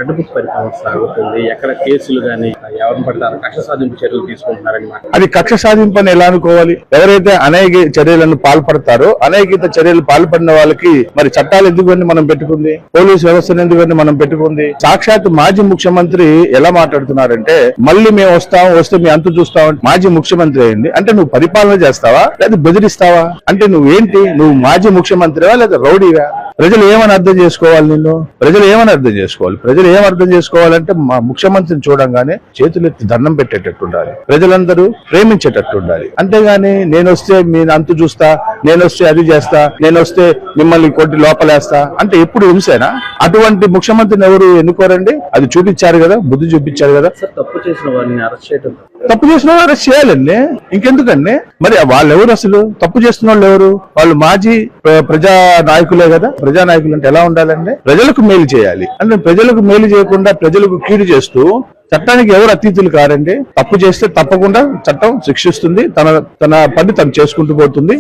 అడ్డుపుక్కు పరిపాలన సాగుతుంది. ఎక్కడ కేసులు గానీ ఎవరిని పడతారు కక్ష సాధింపు చర్యలు తీసుకుంటున్నారని అది కక్ష సాధింపు అని ఎలా అనుకోవాలి? ఎవరైతే అనేక చర్యలను పాల్పడతారో అనేక చర్యలు పాల్పడిన వాళ్ళకి మరి చట్టాలు ఎందుకని మనం పెట్టుకుంది, పోలీసు వ్యవస్థను ఎందుకని మనం పెట్టుకుంది? సాక్షాత్ మాజీ ముఖ్యమంత్రి ఎలా మాట్లాడుతున్నారంటే మళ్ళీ మేము వస్తే మీ అంతు చూస్తాం. మాజీ ముఖ్యమంత్రి అయింది అంటే నువ్వు పరిపాలన చేస్తావా లేదా బెదిరిస్తావా? అంటే నువ్వేంటి? నువ్వు మాజీ ముఖ్యమంత్రివా లేదా రౌడీవా? ప్రజలు ఏమని అర్థం చేసుకోవాలి? నిన్ను ప్రజలు ఏమని అర్థం చేసుకోవాలి? ప్రజలు ఏం అర్థం చేసుకోవాలంటే మా ముఖ్యమంత్రిని చూడంగానే చేతులెత్తి దండం పెట్టేటట్టు ఉండాలి, ప్రజలందరూ ప్రేమించేటట్టు ఉండాలి. అంతేగాని నేను వస్తే మీ అంతు చూస్తా, నేను వస్తే అది చేస్తా, నేను వస్తే మిమ్మల్ని కొట్టి లోపలేస్తా అంటే ఎప్పుడు హింసేనా? అటువంటి ముఖ్యమంత్రిని ఎవరు ఎన్నుకోరండి. అది చూపించారు కదా, బుద్ధి చూపించారు కదా. తప్పు చేసిన వారిని అరెస్ట్ చేయడం, తప్పు చేసిన వాళ్ళు అరెస్ట్ చేయాలండి. ఇంకెందుకండి? మరి వాళ్ళు ఎవరు? అసలు తప్పు చేస్తున్న వాళ్ళు ఎవరు? వాళ్ళు మాజీ ప్రజా నాయకులే కదా. ప్రజా నాయకులు అంటే ఎలా ఉండాలండి? ప్రజలకు మేలు చేయాలి. అంటే ప్రజలకు మేలు చేయకుండా ప్రజలకు కీడు చేస్తూ చట్టానికి ఎవరు అతీతులు కారండి. తప్పు చేస్తే తప్పకుండా చట్టం శిక్షిస్తుంది, తన పని తను చేసుకుంటూ పోతుంది.